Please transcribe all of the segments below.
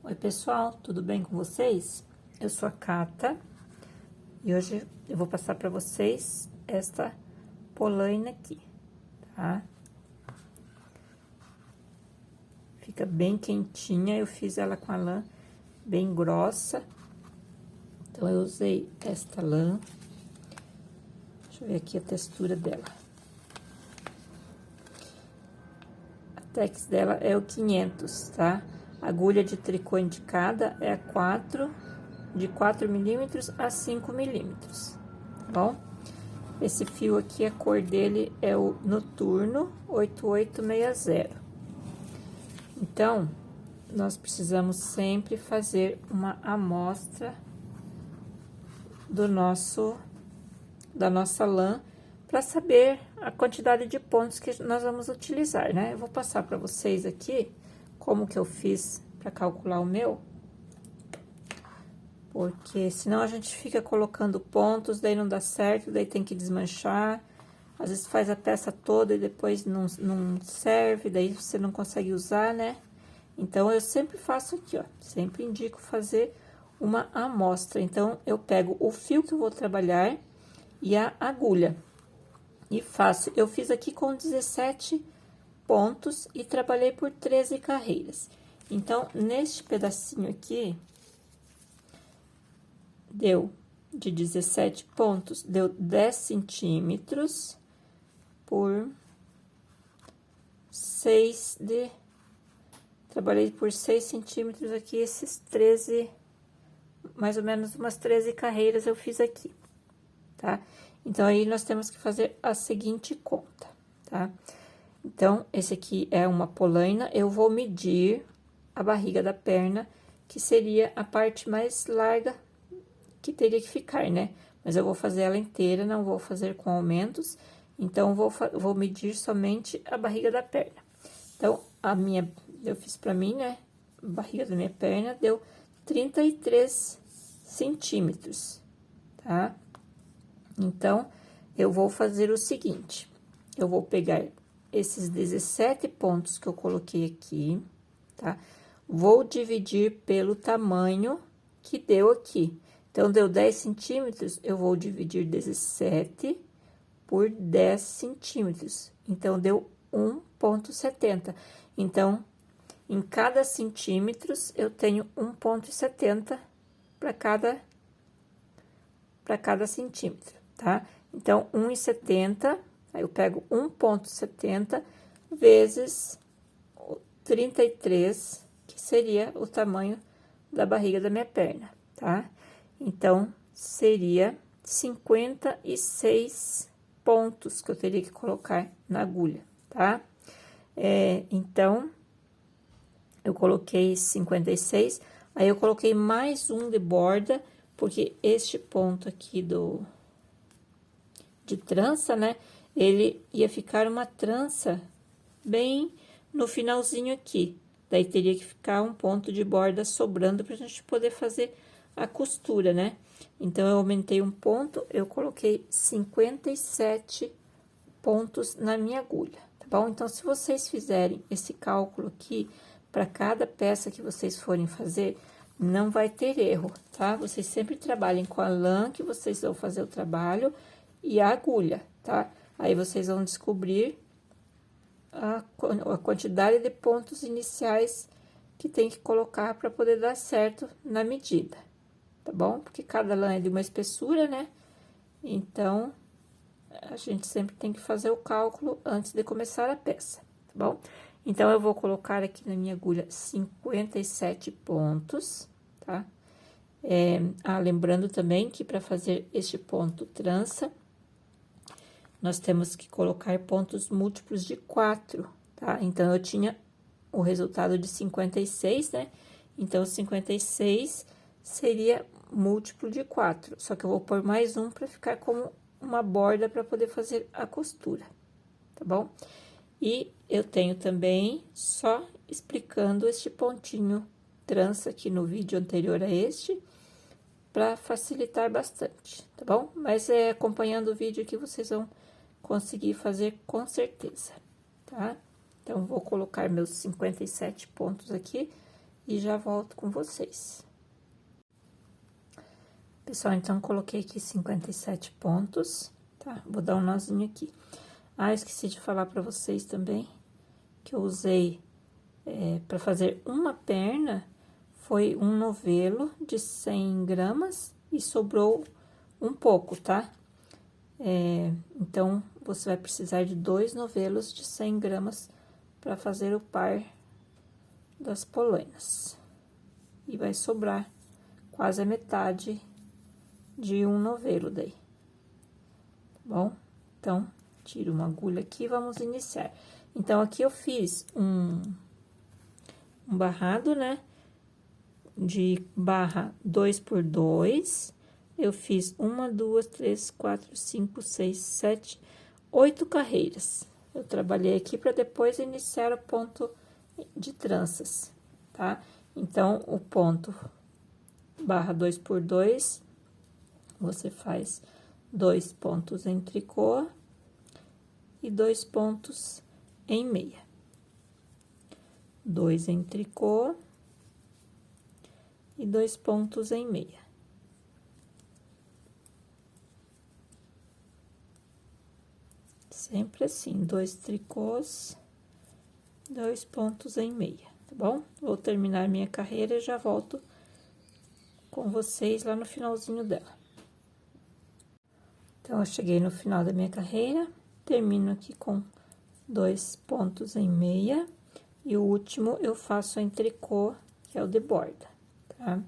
Oi, pessoal, tudo bem com vocês? Eu sou a Cata e hoje eu vou passar para vocês esta polaina aqui, tá? Fica bem quentinha, eu fiz ela com a lã bem grossa, então eu usei esta lã. Deixa eu ver aqui a textura dela. A tex dela é o 500, tá? A agulha de tricô indicada é a 4, de 4 milímetros a 5 milímetros, tá bom? Esse fio aqui, a cor dele é o Noturno 8860. Então, nós precisamos sempre fazer uma amostra da nossa lã para saber a quantidade de pontos que nós vamos utilizar, né? Eu vou passar para vocês aqui como que eu fiz para calcular o meu, porque senão a gente fica colocando pontos, daí não dá certo, daí tem que desmanchar, às vezes faz a peça toda e depois não serve, daí você não consegue usar, né? Então, eu sempre faço aqui, ó, sempre indico fazer uma amostra. Então, eu pego o fio que eu vou trabalhar e a agulha e faço. Eu fiz aqui com 17 pontos e trabalhei por 13 carreiras. Então, neste pedacinho aqui, deu de 17 pontos, deu 10 centímetros por 6 de... Trabalhei por 6 centímetros aqui, esses 13, mais ou menos umas 13 carreiras eu fiz aqui, tá? Então, aí, nós temos que fazer a seguinte conta, tá? Então, esse aqui é uma polaina, eu vou medir a barriga da perna, que seria a parte mais larga que teria que ficar, né? Mas eu vou fazer ela inteira, não vou fazer com aumentos, então, vou medir somente a barriga da perna. Então, eu fiz pra mim, né? A barriga da minha perna deu 33 centímetros, tá? Então, eu vou fazer o seguinte, eu vou pegar esses 17 pontos que eu coloquei aqui, tá? Vou dividir pelo tamanho que deu aqui. Então, deu 10 centímetros, eu vou dividir 17 por 10 centímetros. Então, deu 1,70. Então, em cada centímetros, eu tenho 1,70 para cada centímetro, tá? Então, 1,70, aí eu pego 1,70 vezes 33, que seria o tamanho da barriga da minha perna, tá? Então, seria 56 pontos que eu teria que colocar na agulha, tá? Então, eu coloquei 56, aí eu coloquei mais um de borda, porque este ponto aqui de trança, né, ele ia ficar uma trança bem no finalzinho aqui. Daí, teria que ficar um ponto de borda sobrando pra gente poder fazer a costura, né? Então, eu aumentei um ponto, eu coloquei 57 pontos na minha agulha, tá bom? Então, se vocês fizerem esse cálculo aqui, para cada peça que vocês forem fazer, não vai ter erro, tá? Vocês sempre trabalhem com a lã que vocês vão fazer o trabalho e a agulha, tá? Aí, vocês vão descobrir a quantidade de pontos iniciais que tem que colocar para poder dar certo na medida, tá bom? Porque cada lã é de uma espessura, né? Então, a gente sempre tem que fazer o cálculo antes de começar a peça, tá bom? Então, eu vou colocar aqui na minha agulha 57 pontos, tá? Lembrando também que para fazer este ponto trança, nós temos que colocar pontos múltiplos de 4, tá? Então, eu tinha o resultado de 56, né? Então, 56 seria múltiplo de 4, só que eu vou pôr mais um para ficar como uma borda para poder fazer a costura, tá bom? E eu tenho também, só explicando este pontinho trança aqui no vídeo anterior a este, para facilitar bastante, tá bom? Mas acompanhando o vídeo que vocês vão conseguir fazer com certeza, tá? Então, vou colocar meus 57 pontos aqui e já volto com vocês. Pessoal, então, coloquei aqui 57 pontos, tá? Vou dar um nozinho aqui. Ah, esqueci de falar pra vocês também que eu usei para fazer uma perna, foi um novelo de 100 gramas e sobrou um pouco, tá? Então, você vai precisar de 2 novelos de 100 gramas para fazer o par das polainas. E vai sobrar quase a metade de um novelo daí, tá bom? Então, tiro uma agulha aqui e vamos iniciar. Então, aqui eu fiz um barrado, né? De barra 2 por 2. Eu fiz 1, 2, 3, 4, 5, 6, 7, 8 carreiras. Eu trabalhei aqui para depois iniciar o ponto de tranças, tá? Então, o ponto barra 2 por 2, você faz 2 pontos em tricô e 2 pontos em meia. 2 em tricô e 2 pontos em meia. Sempre assim, 2 tricôs, 2 pontos em meia, tá bom? Vou terminar minha carreira e já volto com vocês lá no finalzinho dela. Então, eu cheguei no final da minha carreira, termino aqui com 2 pontos em meia, e o último eu faço em tricô, que é o de borda, tá?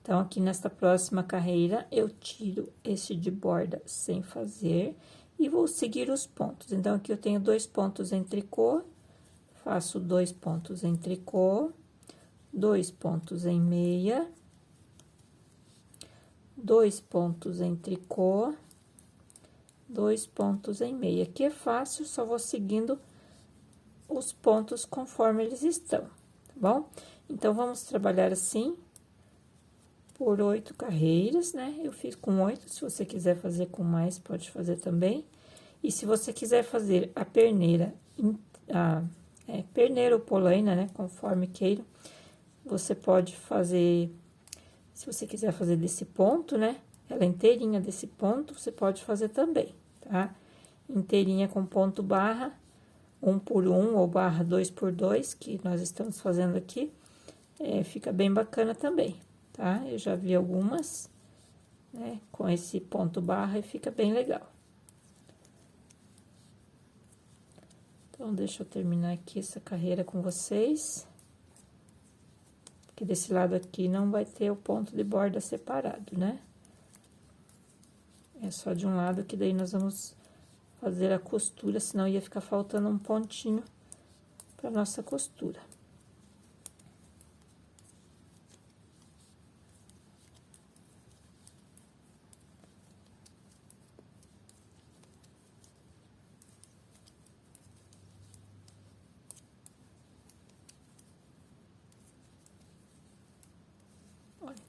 Então, aqui nesta próxima carreira, eu tiro esse de borda sem fazer e vou seguir os pontos. Então, aqui eu tenho 2 pontos em tricô, faço 2 pontos em tricô, 2 pontos em meia, 2 pontos em tricô, 2 pontos em meia. Aqui é fácil, só vou seguindo os pontos conforme eles estão, tá bom? Então, vamos trabalhar assim por 8 carreiras, né? Eu fiz com 8, se você quiser fazer com mais, pode fazer também. E se você quiser fazer a perneira, perneira ou polaina, né? Conforme queira, você pode fazer, se você quiser fazer desse ponto, né? Ela inteirinha desse ponto, você pode fazer também, tá? Inteirinha com ponto barra, 1 por 1 ou barra 2 por 2, que nós estamos fazendo aqui, fica bem bacana também, tá? Eu já vi algumas, né, com esse ponto barra e fica bem legal. Então, deixa eu terminar aqui essa carreira com vocês. Porque desse lado aqui não vai ter o ponto de borda separado, né? É só de um lado que daí nós vamos fazer a costura, senão ia ficar faltando um pontinho para nossa costura.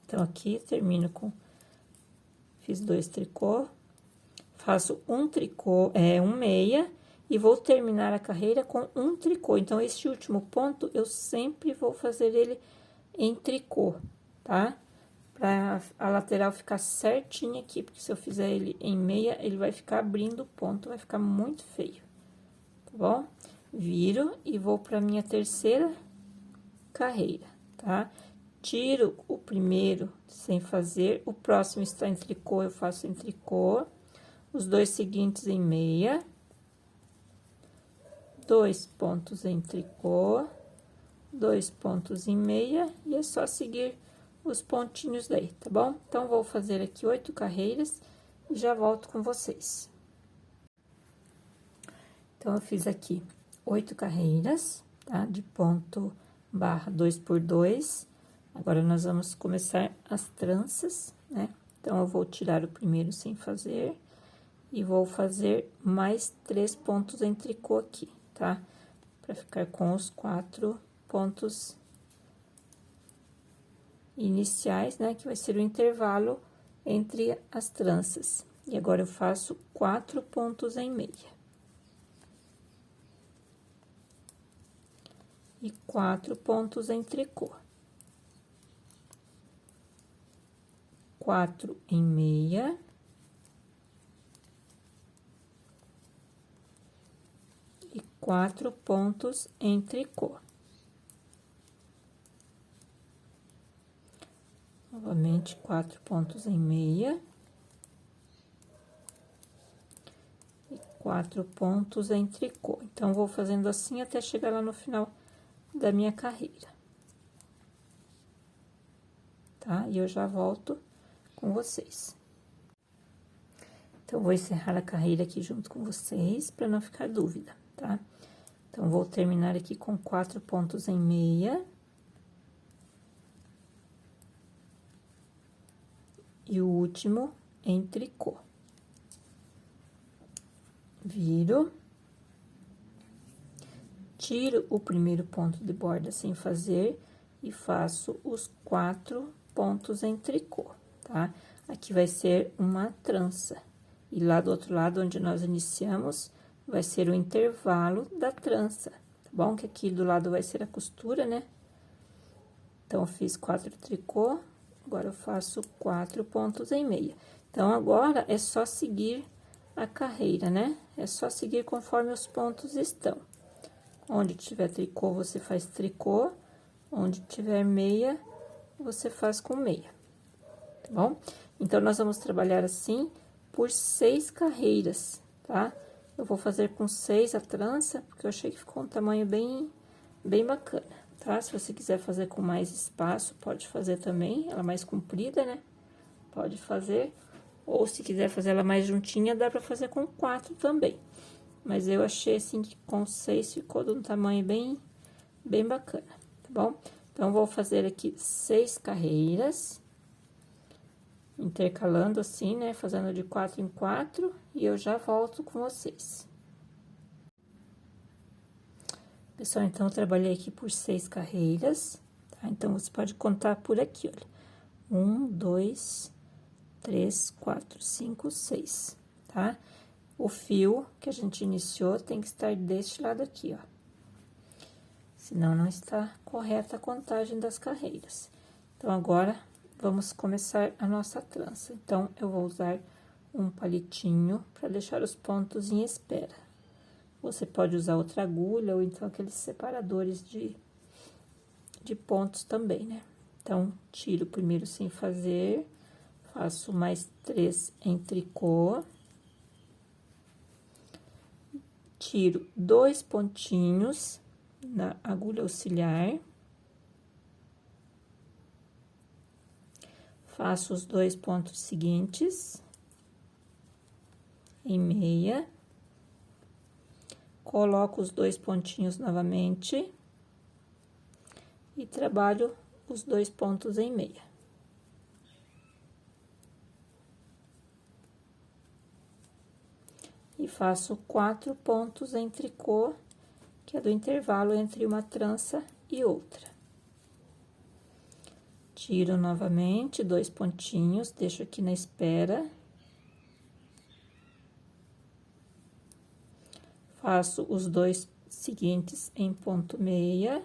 Então, aqui termino com... Fiz 2 tricô, faço um tricô, um meia, e vou terminar a carreira com um tricô. Então, esse último ponto, eu sempre vou fazer ele em tricô, tá? Pra a lateral ficar certinha aqui, porque se eu fizer ele em meia, ele vai ficar abrindo o ponto, vai ficar muito feio, tá bom? Viro e vou pra minha terceira carreira, tá? Tiro o primeiro sem fazer, o próximo está em tricô, eu faço em tricô, os 2 seguintes em meia, 2 pontos em tricô, 2 pontos em meia, e é só seguir os pontinhos daí, tá bom? Então, vou fazer aqui 8 carreiras e já volto com vocês. Então, eu fiz aqui 8 carreiras, tá? De ponto barra 2 por 2. Agora, nós vamos começar as tranças, né? Então, eu vou tirar o primeiro sem fazer e vou fazer mais 3 pontos em tricô aqui, tá? Pra ficar com os 4 pontos iniciais, né? Que vai ser o intervalo entre as tranças. E agora, eu faço 4 pontos em meia. E 4 pontos em tricô. 4 em meia. E 4 pontos em tricô. Novamente, 4 pontos em meia. E 4 pontos em tricô. Então, vou fazendo assim até chegar lá no final da minha carreira. Tá? E eu já volto com vocês. Então, vou encerrar a carreira aqui junto com vocês, para não ficar dúvida, tá? Então, vou terminar aqui com 4 pontos em meia. E o último em tricô. Viro. Tiro o primeiro ponto de borda sem fazer e faço os 4 pontos em tricô, tá? Aqui vai ser uma trança. E lá do outro lado, onde nós iniciamos, vai ser o intervalo da trança, tá bom? Que aqui do lado vai ser a costura, né? Então, eu fiz 4 tricô, agora eu faço 4 pontos em meia. Então, agora é só seguir a carreira, né? É só seguir conforme os pontos estão. Onde tiver tricô, você faz tricô. Onde tiver meia, você faz com meia, tá bom? Então, nós vamos trabalhar assim por 6 carreiras, tá? Eu vou fazer com 6 a trança, porque eu achei que ficou um tamanho bem bacana, tá? Se você quiser fazer com mais espaço, pode fazer também, ela mais comprida, né? Pode fazer, ou se quiser fazer ela mais juntinha, dá pra fazer com 4 também. Mas eu achei, assim, que com 6 ficou de um tamanho bem bacana, tá bom? Então, vou fazer aqui 6 carreiras, intercalando assim, né? Fazendo de 4 em 4, e eu já volto com vocês. Pessoal, então, eu trabalhei aqui por 6 carreiras, tá? Então, você pode contar por aqui, olha. 1, 2, 3, 4, 5, 6, tá? O fio que a gente iniciou tem que estar deste lado aqui, ó. Senão, não está correta a contagem das carreiras. Então, agora, vamos começar a nossa trança. Então, eu vou usar um palitinho para deixar os pontos em espera. Você pode usar outra agulha ou então aqueles separadores de pontos também, né? Então, tiro primeiro sem fazer, faço mais 3 em tricô. Tiro 2 pontinhos na agulha auxiliar. Faço os 2 pontos seguintes em meia. Coloco os 2 pontinhos novamente e trabalho os 2 pontos em meia. E faço 4 pontos em tricô, que é do intervalo entre uma trança e outra. Tiro novamente 2 pontinhos, deixo aqui na espera. Faço os 2 seguintes em ponto meia,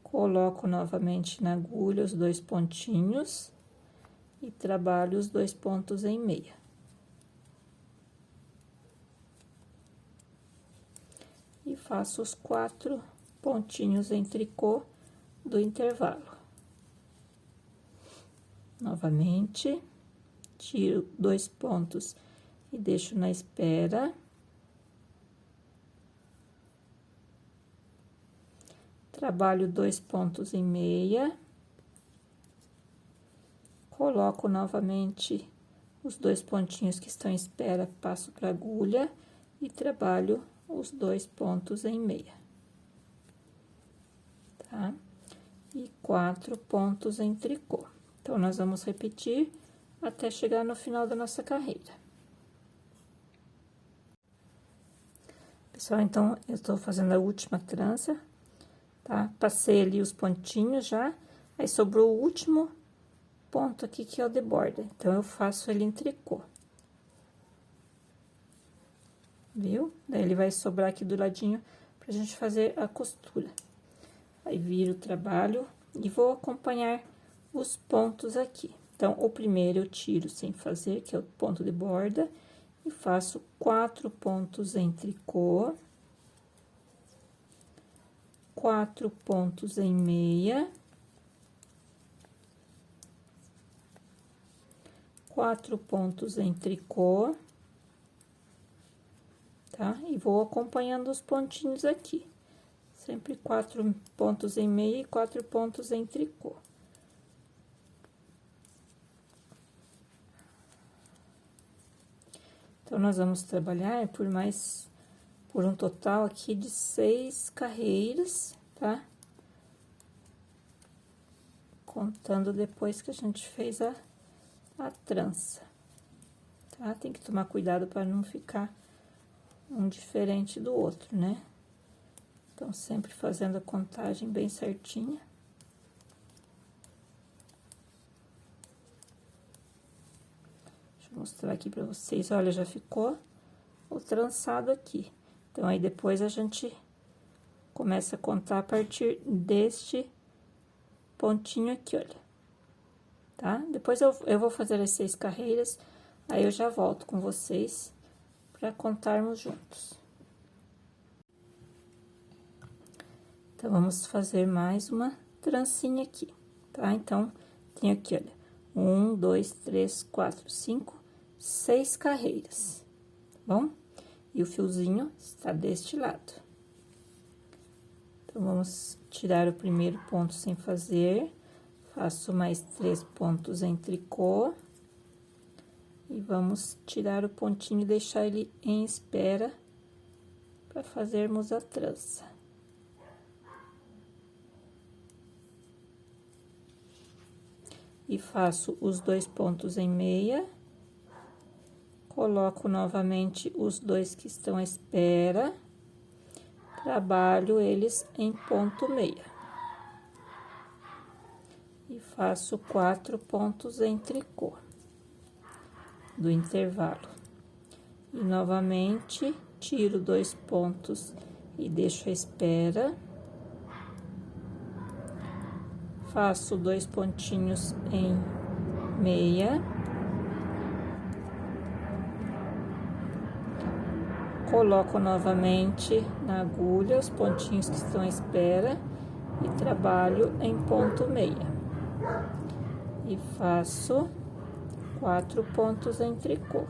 coloco novamente na agulha os 2 pontinhos e trabalho os 2 pontos em meia. E faço os 4 pontinhos em tricô do intervalo. Novamente, tiro 2 pontos e deixo na espera. Trabalho 2 pontos em meia. Coloco novamente os 2 pontinhos que estão em espera, passo para agulha e trabalho os 2 pontos em meia. Tá? E 4 pontos em tricô. Então, nós vamos repetir até chegar no final da nossa carreira. Pessoal, então, eu tô fazendo a última trança, tá? Passei ali os pontinhos já, aí sobrou o último ponto aqui, que é o de borda. Então, eu faço ele em tricô. Viu? Daí, ele vai sobrar aqui do ladinho pra gente fazer a costura. Aí, viro o trabalho e vou acompanhar os pontos aqui, Então, o primeiro eu tiro sem fazer, que é o ponto de borda, e faço 4 pontos em tricô, 4 pontos em meia, 4 pontos em tricô, tá? E vou acompanhando os pontinhos aqui. Sempre 4 pontos em meia e 4 pontos em tricô. Então, nós vamos trabalhar por um total aqui de 6 carreiras, tá? Contando depois que a gente fez a trança, tá? Tem que tomar cuidado para não ficar um diferente do outro, né? Então, sempre fazendo a contagem bem certinha. Deixa eu mostrar aqui pra vocês. Olha, já ficou o trançado aqui. Então, aí depois a gente começa a contar a partir deste pontinho aqui, olha. Tá? Depois eu vou fazer as 6 carreiras, aí eu já volto com vocês para contarmos juntos. Então, vamos fazer mais uma trancinha aqui, tá? Então, tem aqui, olha, 1, 2, 3, 4, 5, 6 carreiras, tá bom? E o fiozinho está deste lado. Então, vamos tirar o primeiro ponto sem fazer, faço mais 3 pontos em tricô. E vamos tirar o pontinho e deixar ele em espera para fazermos a trança. E faço os 2 pontos em meia, coloco novamente os 2 que estão à espera, trabalho eles em ponto meia. E faço 4 pontos em tricô do intervalo. E novamente, tiro 2 pontos e deixo à espera. Faço 2 pontinhos em meia. Coloco novamente na agulha os pontinhos que estão à espera e trabalho em ponto meia. E faço 4 pontos em tricô.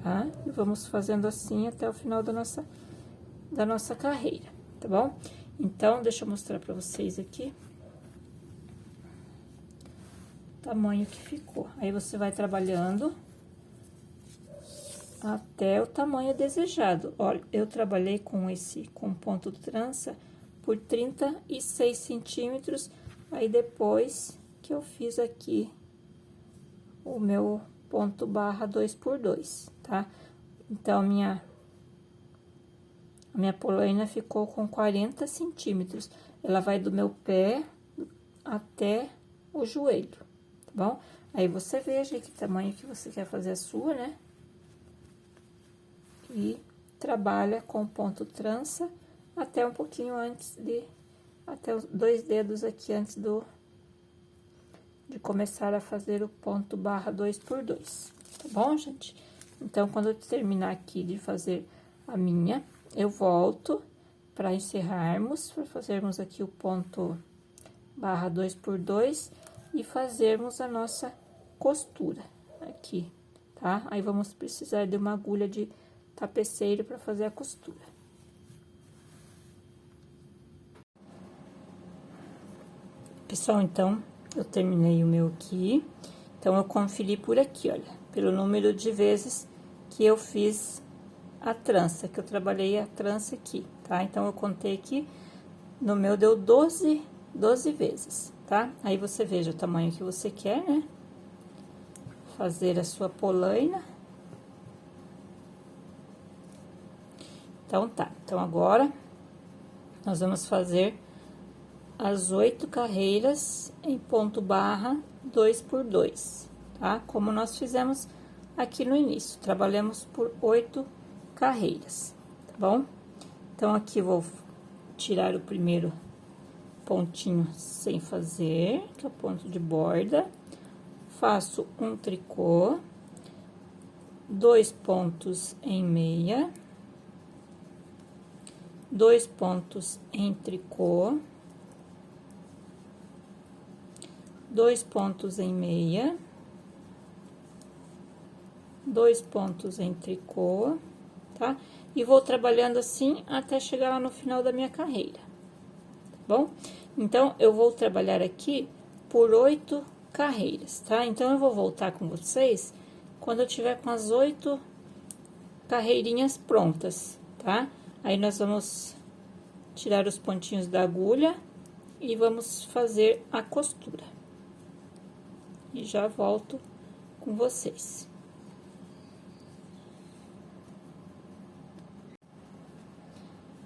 Tá? E vamos fazendo assim até o final da nossa carreira, tá bom? Então, deixa eu mostrar pra vocês aqui o tamanho que ficou. Aí, você vai trabalhando até o tamanho desejado. Olha, eu trabalhei com ponto trança por 36 centímetros, aí depois que eu fiz aqui o meu ponto barra 2x2, tá? Então, a minha polaina ficou com 40 centímetros. Ela vai do meu pé até o joelho, tá bom? Aí, você veja que tamanho que você quer fazer a sua, né? E trabalha com ponto trança até um pouquinho antes até os 2 dedos aqui antes de começar a fazer o ponto barra 2x2, tá bom, gente? Então, quando eu terminar aqui de fazer a minha, eu volto para encerrarmos, para fazermos aqui o ponto barra 2x2 e fazermos a nossa costura aqui, tá? Aí, vamos precisar de uma agulha de tapeceiro para fazer a costura. Pessoal, então, eu terminei o meu aqui. Então, eu conferi por aqui, olha, pelo número de vezes que eu fiz a trança, que eu trabalhei a trança aqui, tá? Então, eu contei aqui, no meu deu 12 vezes, tá? Aí, você veja o tamanho que você quer, né? Fazer a sua polaina. Então, tá. Então, agora, nós vamos fazer as 8 carreiras em ponto barra 2x2, tá? Como nós fizemos aqui no início, trabalhamos por 8 carreiras, tá bom? Então, aqui vou tirar o primeiro pontinho sem fazer, que é o ponto de borda, faço um tricô, 2 pontos em meia, 2 pontos em tricô, 2 pontos em meia, 2 pontos em tricô, tá? E vou trabalhando assim até chegar lá no final da minha carreira, tá bom? Então, eu vou trabalhar aqui por 8 carreiras, tá? Então, eu vou voltar com vocês quando eu tiver com as 8 carreirinhas prontas, tá? Aí, nós vamos tirar os pontinhos da agulha e vamos fazer a costura. E já volto com vocês.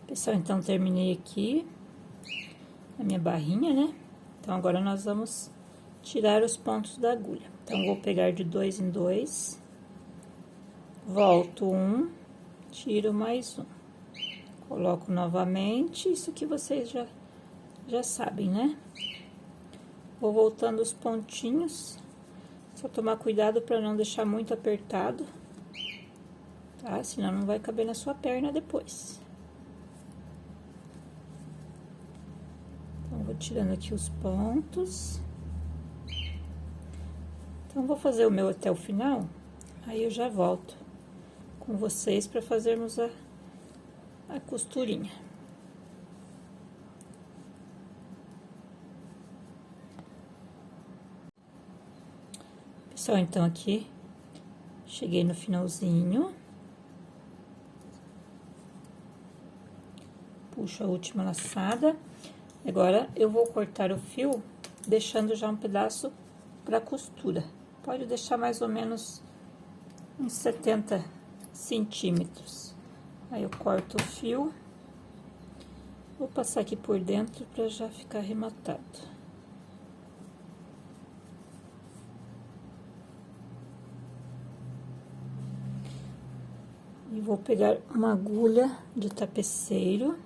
Pessoal, então, terminei aqui a minha barrinha, né? Então, agora nós vamos tirar os pontos da agulha. Então, vou pegar de 2 em 2, volto um, tiro mais um. Coloco novamente, isso que vocês já sabem, né? Vou voltando os pontinhos, só tomar cuidado para não deixar muito apertado, tá? Senão não vai caber na sua perna depois. Então, vou tirando aqui os pontos. Então, vou fazer o meu até o final, aí eu já volto com vocês para fazermos a costurinha. Pessoal, então, aqui, cheguei no finalzinho. Puxo a última laçada. Agora, eu vou cortar o fio, deixando já um pedaço para costura. Pode deixar mais ou menos uns 70 centímetros. Aí, eu corto o fio. Vou passar aqui por dentro para já ficar arrematado. E vou pegar uma agulha de tapeceiro.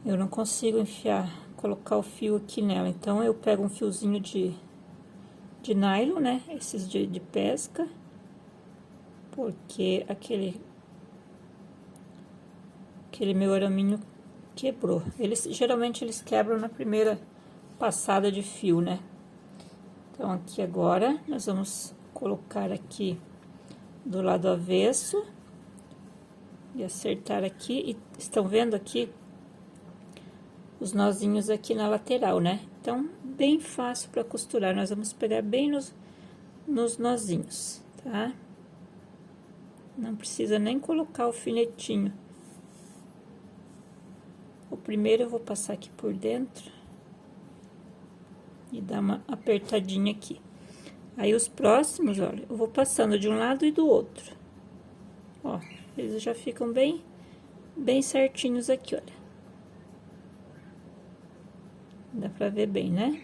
Eu não consigo colocar o fio aqui nela, então eu pego um fiozinho de nylon, né? Esses de pesca, porque aquele meu araminho quebrou. Geralmente eles quebram na primeira passada de fio, né? Então, aqui agora, nós vamos colocar aqui do lado avesso e acertar aqui. E estão vendo aqui os nozinhos aqui na lateral, né? Então, bem fácil para costurar. Nós vamos pegar bem nos nozinhos, tá? Não precisa nem colocar o alfinetinho. O primeiro eu vou passar aqui por dentro e dar uma apertadinha aqui. Aí, os próximos, olha, eu vou passando de um lado e do outro. Ó, eles já ficam bem certinhos aqui, olha. Dá pra ver bem, né?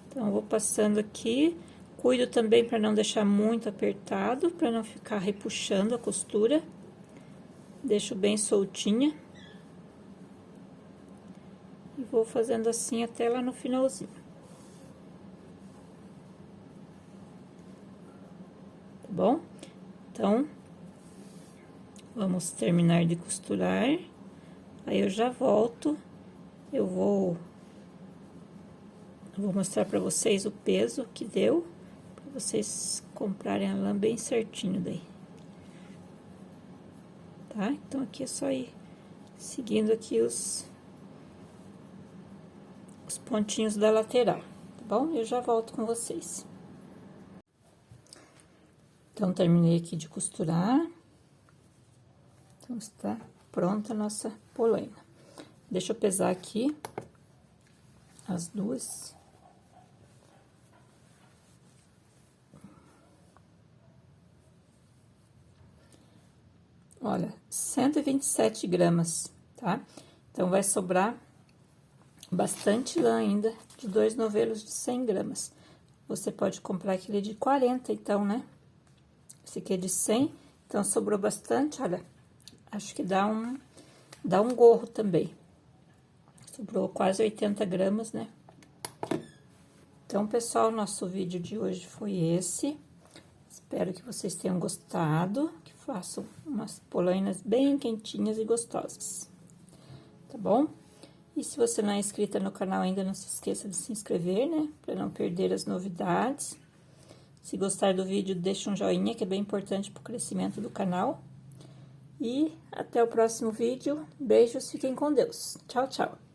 Então, eu vou passando aqui. Cuido também para não deixar muito apertado, para não ficar repuxando a costura. Deixo bem soltinha. E vou fazendo assim até lá no finalzinho. Tá bom? Então, vamos terminar de costurar. Aí, eu já volto. Eu vou mostrar pra vocês o peso que deu, pra vocês comprarem a lã bem certinho daí. Tá? Então, aqui é só ir seguindo aqui os pontinhos da lateral, tá bom? Eu já volto com vocês. Então, terminei aqui de costurar. Então, está pronta a nossa polaina. Deixa eu pesar aqui as duas. Olha, 127 gramas, tá? Então, vai sobrar bastante lã ainda, de 2 novelos de 100 gramas. Você pode comprar aquele de 40, então, né? Esse aqui é de 100, então, sobrou bastante, olha. acho que dá um gorro também. Sobrou quase 80 gramas, né? Então, pessoal, nosso vídeo de hoje foi esse. Espero que vocês tenham gostado, que façam umas polainas bem quentinhas e gostosas. Tá bom? E se você não é inscrita no canal ainda, não se esqueça de se inscrever, né? Para não perder as novidades. Se gostar do vídeo, deixa um joinha, que é bem importante para o crescimento do canal. E até o próximo vídeo. Beijos, fiquem com Deus. Tchau, tchau.